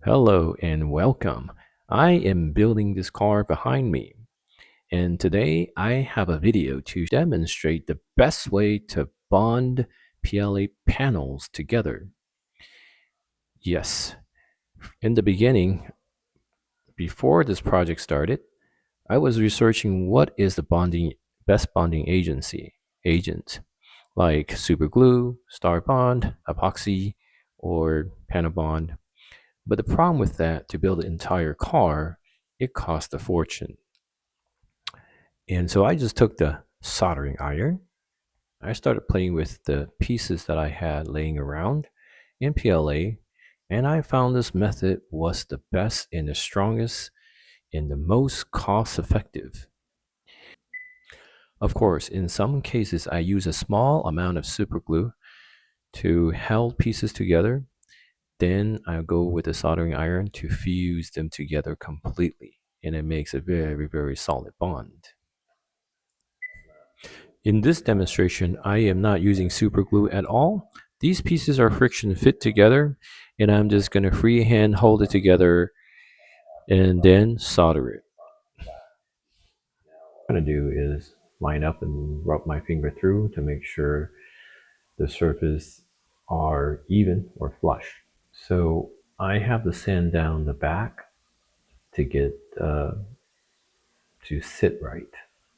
Hello and welcome. I am building this car behind me, and today I have a video to demonstrate the best way to bond PLA panels together. Yes, in the beginning, before this project started, I was researching what is the best bonding agent like super glue, star bond, epoxy, or panel bond. But the problem with that, to build an entire car, it cost a fortune. And so I just took the soldering iron. I started playing with the pieces that I had laying around in PLA, and I found this method was the best and the strongest and the most cost effective. Of course, in some cases, I use a small amount of super glue to held pieces together. Then I go with the soldering iron to fuse them together completely, and it makes a very, very solid bond. In this demonstration, I am not using super glue at all. These pieces are friction fit together, and I'm just going to freehand hold it together and then solder it. What I'm going to do is line up and rub my finger through to make sure the surface are even or flush. So I have to sand down the back to get to sit right.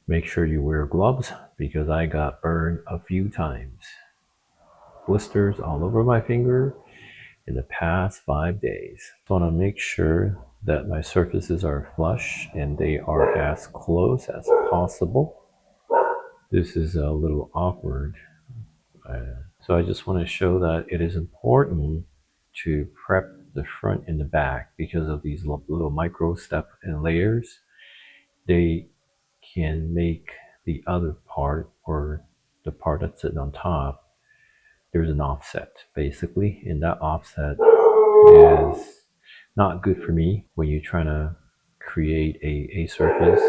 Make sure you wear gloves because I got burned a few times. Blisters all over my finger in the past 5 days. So I want to make sure that my surfaces are flush and they are as close as possible. This is a little awkward. So I just want to show that it is important to prep the front and the back because of these little micro step and layers. They can make the other part or the part that's sitting on top, there's an offset basically, and that offset is not good for me when you're trying to create a surface.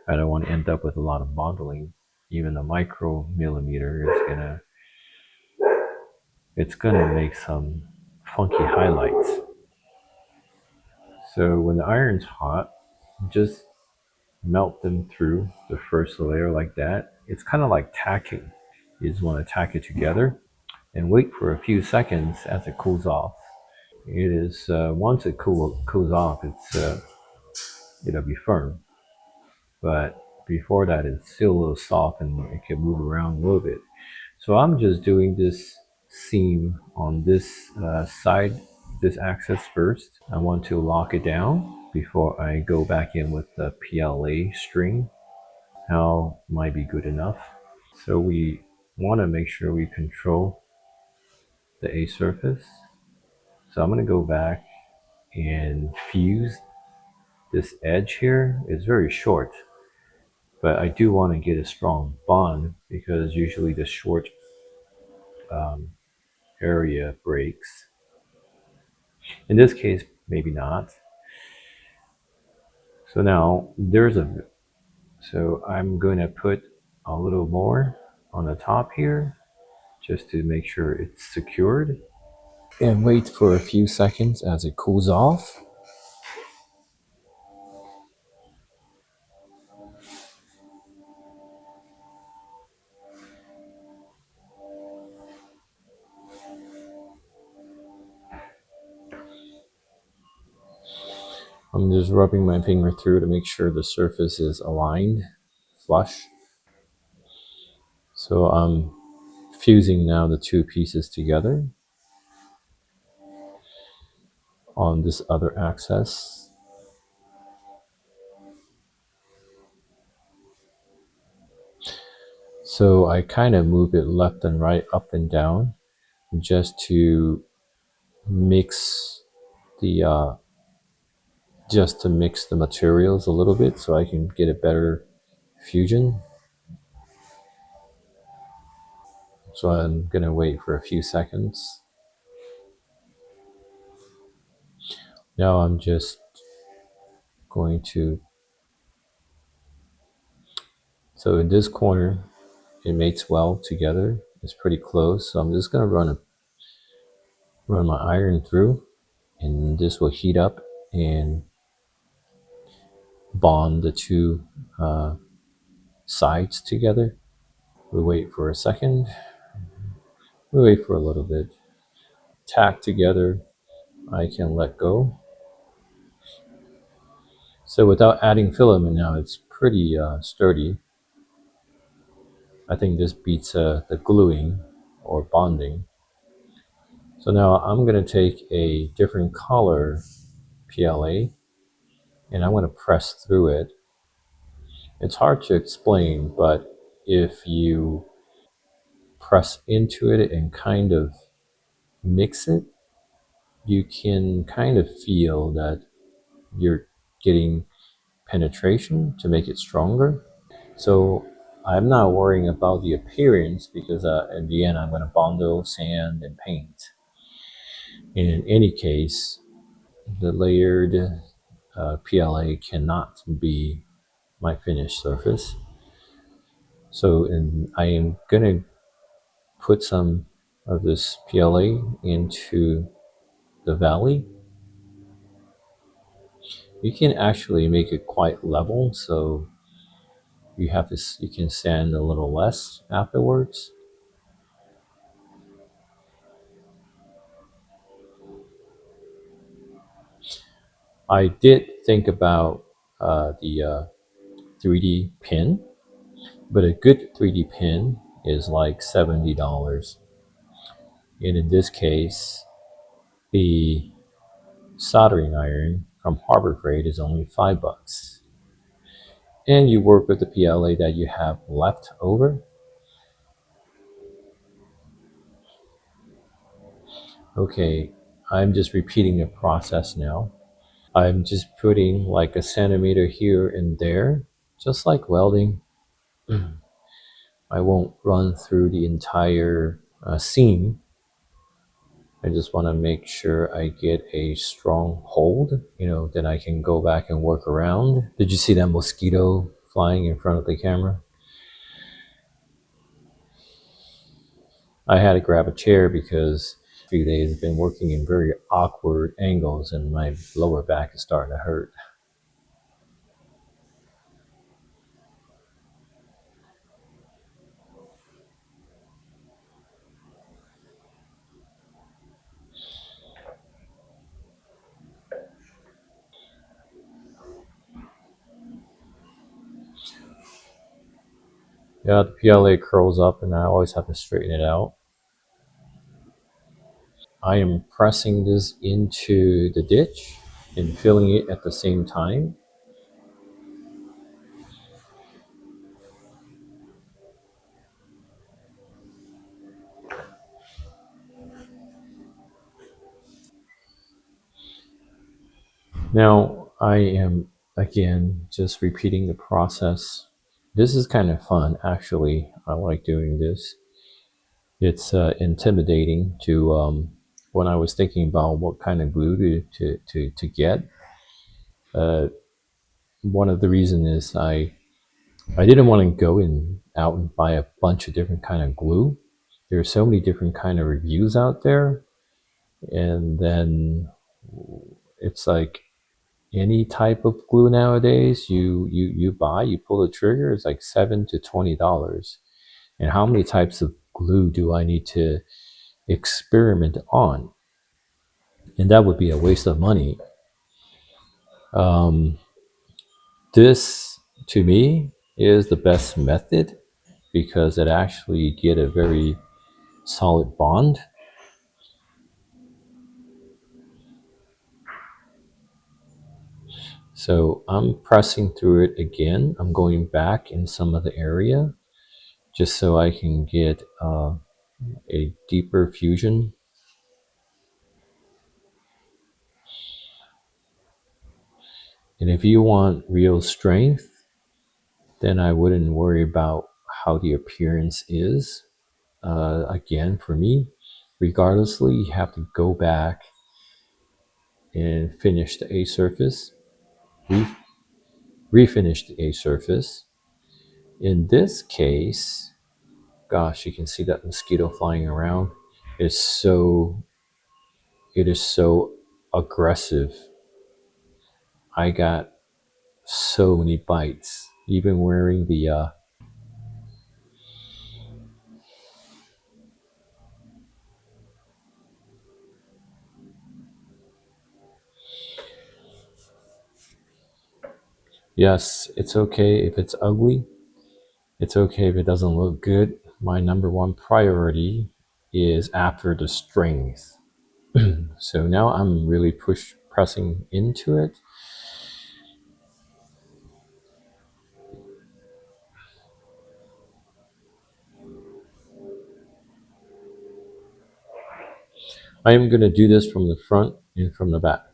I don't want to end up with a lot of modeling. Even a micro millimeter is gonna make some funky highlights. So when the iron's hot, just melt them through the first layer like that. It's kind of like tacking. You just want to tack it together and wait for a few seconds as it cools off. It is once it cools off, it'll be firm. But before that, it's still a little soft and it can move around a little bit. So I'm just doing this seam on this side, this axis first. I want to lock it down before I go back in with the PLA string. How might be good enough. So we want to make sure we control the A surface. So I'm going to go back and fuse this edge here. It's very short, but I do want to get a strong bond because usually the short um, area breaks. In this case, maybe not. So now so I'm going to put a little more on the top here just to make sure it's secured and wait for a few seconds as it cools off. I'm just rubbing my finger through to make sure the surface is aligned, flush. So I'm fusing now the two pieces together on this other axis. So I kind of move it left and right, up and down, just to mix the mix the materials a little bit so I can get a better fusion. So I'm gonna wait for a few seconds. Now I'm just going to, so in this corner, it mates well together. It's pretty close. So I'm just gonna run my iron through and this will heat up and bond the two uh, sides together. We wait for a second. We wait for a little bit. Tack together. I can let go. So without adding filament now, it's pretty sturdy. I think this beats the gluing or bonding. So now I'm going to take a different color PLA and I'm going to press through it. It's hard to explain, but if you press into it and kind of mix it, you can kind of feel that you're getting penetration to make it stronger. So I'm not worrying about the appearance because in the end I'm going to bundle, sand, and paint. In any case, the layered PLA cannot be my finished surface. So I am going to put some of this PLA into the valley. You can actually make it quite level, so you can sand a little less afterwards. I did think about the 3D pin, but a good 3D pin is like $70. And in this case, the soldering iron from Harbor Freight is only $5. And you work with the PLA that you have left over. Okay, I'm just repeating the process now. I'm just putting like a centimeter here and there, just like welding. I won't run through the entire seam. I just want to make sure I get a strong hold, that I can go back and work around. Did you see that mosquito flying in front of the camera? I had to grab a chair because a few days I've been working in very awkward angles and my lower back is starting to hurt. Yeah, the PLA curls up and I always have to straighten it out. I am pressing this into the ditch and filling it at the same time. Now I am again just repeating the process. This is kind of fun, actually. I like doing this. It's intimidating to when I was thinking about what kind of glue to get. Uh, One of the reasons is I didn't want to go out and buy a bunch of different kind of glue. There are so many different kind of reviews out there, and then it's like any type of glue nowadays you buy, you pull the trigger, it's like $7 to $20. And how many types of glue do I need to experiment on? And that would be a waste of money. um, this to me is the best method because it actually get a very solid bond. So I'm pressing through it again. I'm going back in some of the area just so I can get a deeper fusion. And if you want real strength, then I wouldn't worry about how the appearance is. Again, for me, regardlessly, you have to go back and finish the A surface, re- refinish the A surface. In this case, gosh, you can see that mosquito flying around. It's so, it is so aggressive. I got so many bites, even wearing the yes, it's okay if it's ugly. It's okay if it doesn't look good. My number one priority is after the strength. So now I'm really pressing into it. I am going to do this from the front and from the back.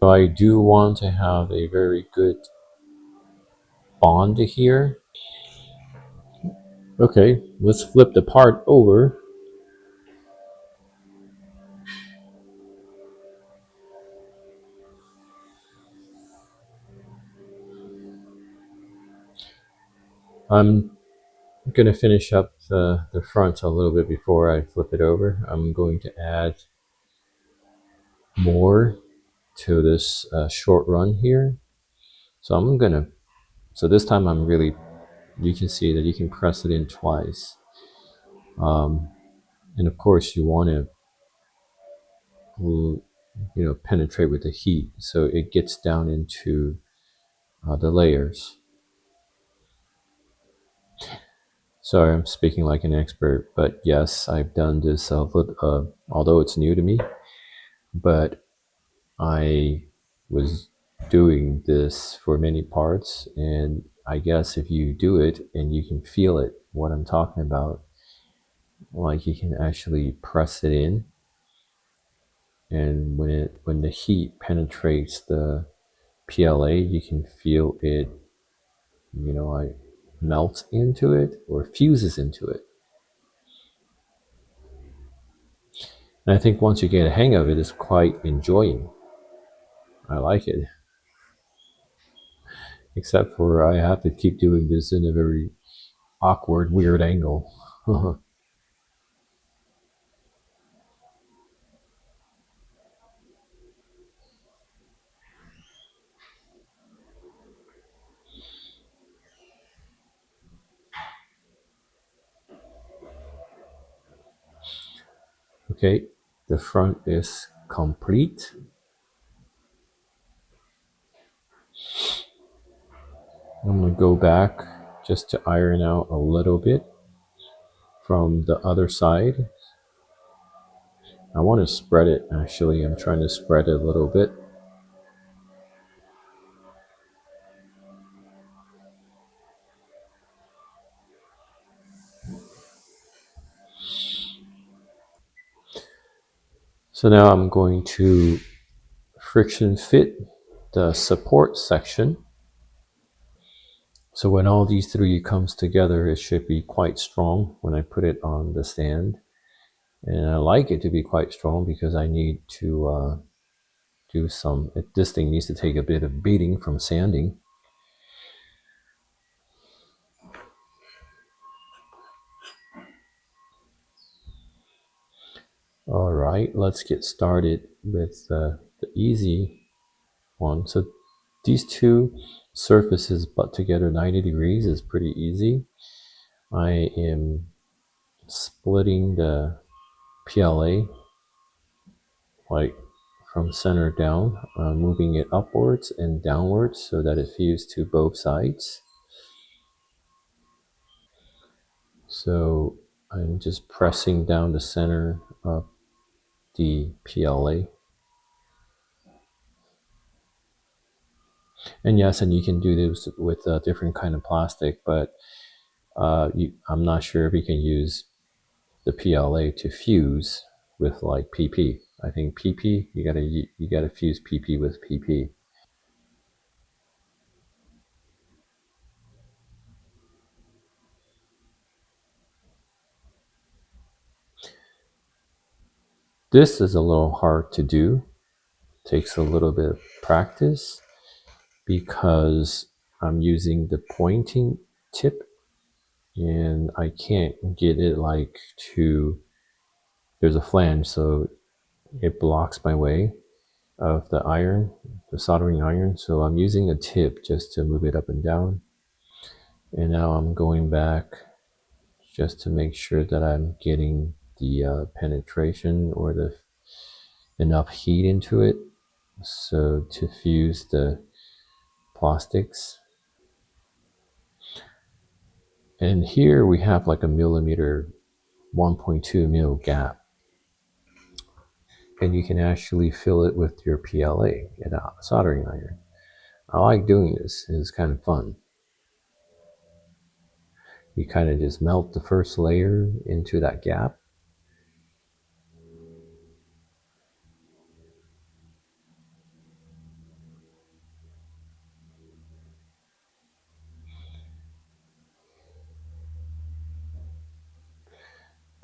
So I do want to have a very good bond here. Okay, let's flip the part over. I'm going to finish up the front a little bit before I flip it over. I'm going to add more to this short run here. So I'm going to, so this time I'm really, you can see that you can press it in twice. And of course you want to, penetrate with the heat so it gets down into the layers. Sorry, I'm speaking like an expert, but yes, I've done this, although it's new to me, but I was doing this for many parts, and I guess if you do it and you can feel it, what I'm talking about, like you can actually press it in, and when the heat penetrates the PLA, you can feel it, like melts into it or fuses into it. And I think once you get a hang of it, it's quite enjoying. I like it. Except for I have to keep doing this in a very awkward, weird angle. Okay, the front is complete. I'm gonna go back just to iron out a little bit from the other side. I want to spread it actually. I'm trying to spread it a little bit. So now I'm going to friction fit the support section. So when all these three comes together, it should be quite strong when I put it on the stand. And I like it to be quite strong because I need to do some, this thing needs to take a bit of beating from sanding. All right, let's get started with the easy one. So these two surfaces butt together 90 degrees is pretty easy. I am splitting the PLA like from center down, moving it upwards and downwards so that it fuses to both sides. So I'm just pressing down the center of the PLA. And yes, and you can do this with a different kind of plastic, but I'm not sure if you can use the PLA to fuse with like PP. I think PP, you gotta fuse PP with PP. This is a little hard to do. Takes a little bit of practice because I'm using the pointing tip and I can't get it like to, there's a flange, so it blocks my way of the iron, the soldering iron. So I'm using a tip just to move it up and down. And now I'm going back just to make sure that I'm getting the penetration or the enough heat into it. So to fuse the plastics. And here we have like a millimeter, 1.2 mil gap. And you can actually fill it with your PLA, a soldering iron. I like doing this, it's kind of fun. You kind of just melt the first layer into that gap.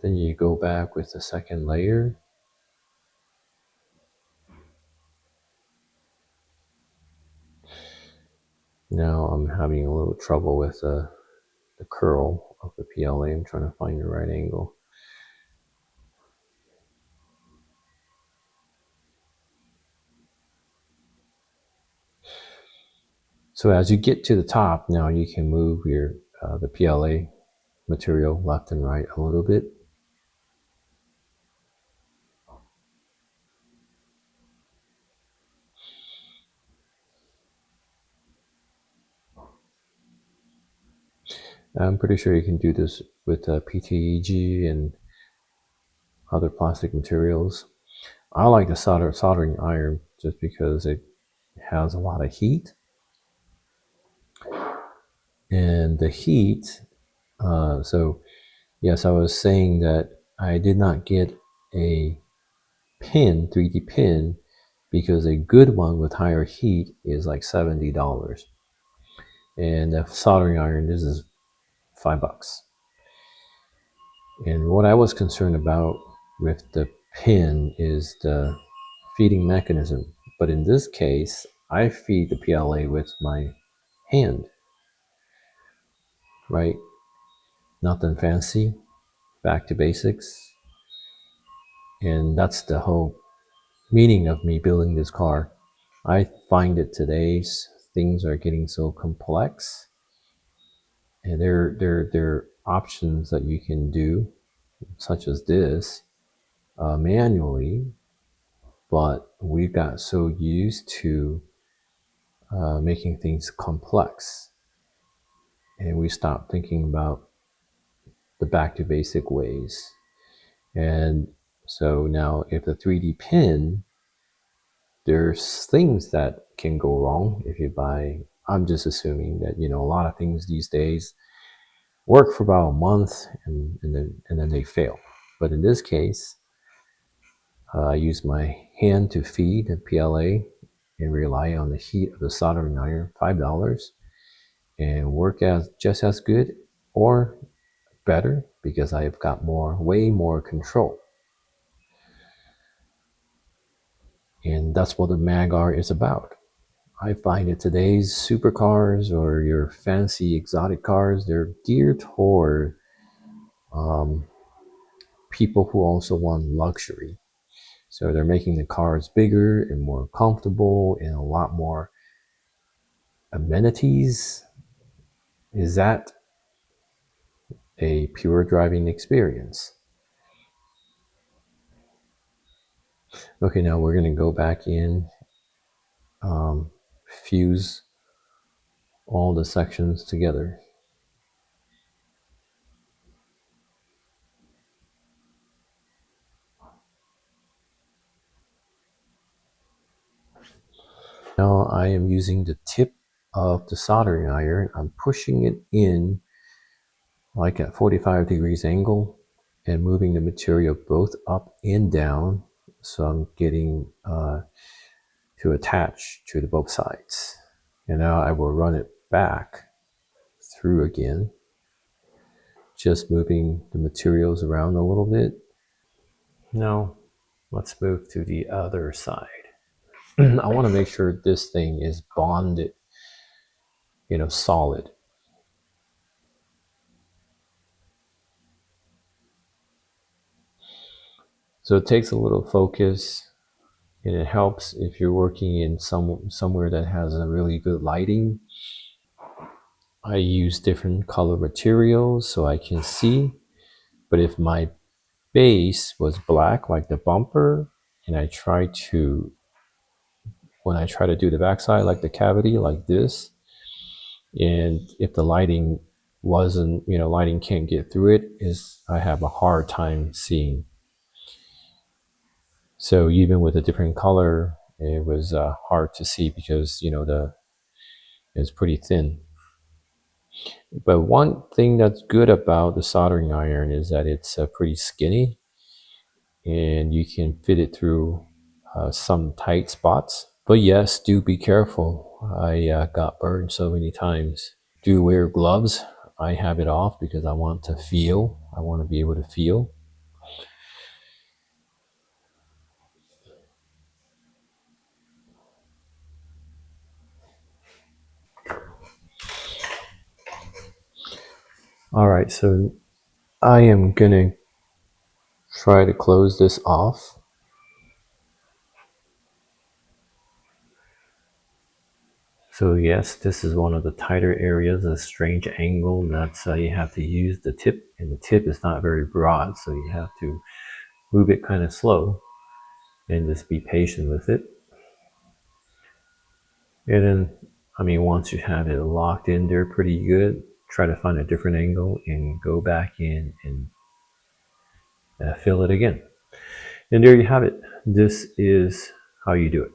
Then you go back with the second layer. Now I'm having a little trouble with the curl of the PLA. I'm trying to find the right angle. So as you get to the top, now you can move your the PLA material left and right a little bit. I'm pretty sure you can do this with PTEG and other plastic materials. I like the soldering iron just because it has a lot of heat. And the heat, so yes, I was saying that I did not get a pin, 3D pin, because a good one with higher heat is like $70. And the soldering iron, this is $5. And what I was concerned about with the pin is the feeding mechanism. But in this case, I feed the PLA with my hand, right? Nothing fancy, back to basics. And that's the whole meaning of me building this car. I find that today's things are getting so complex, and there are options that you can do, such as this, manually, but we got so used to making things complex, and we stopped thinking about the back to basic ways. And so now, if the 3D pin, there's things that can go wrong if you buy. I'm just assuming that a lot of things these days work for about a month and then they fail. But in this case, I use my hand to feed the PLA and rely on the heat of the soldering iron, $5, and work as just as good or better because I've got way more control. And that's what the MAGAR is about. I find that today's supercars or your fancy exotic cars, they're geared toward people who also want luxury. So they're making the cars bigger and more comfortable and a lot more amenities. Is that a pure driving experience? Okay, now we're going to go back in, fuse all the sections together. Now I am using the tip of the soldering iron. I'm pushing it in like at 45 degrees angle and moving the material both up and down So I'm getting to attach to the both sides. And now I will run it back through again, just moving the materials around a little bit. Now let's move to the other side. I want to make sure this thing is bonded, solid. So it takes a little focus, and it helps if you're working in somewhere that has a really good lighting. I use different color materials so I can see. But if my base was black, like the bumper, and when I try to do the backside, like the cavity, like this, and if the lighting wasn't, lighting can't get through it, I have a hard time seeing. So even with a different color, it was hard to see because it's pretty thin. But one thing that's good about the soldering iron is that it's pretty skinny, and you can fit it through some tight spots. But yes, do be careful. I got burned so many times. Do wear gloves. I have it off because I want to feel. I want to be able to feel. All right, so I am gonna try to close this off. So yes, this is one of the tighter areas, a strange angle. That's you have to use the tip, and the tip is not very broad, so you have to move it kind of slow and just be patient with it. And then, once you have it locked in there pretty good, try to find a different angle and go back in and fill it again. And there you have it. This is how you do it.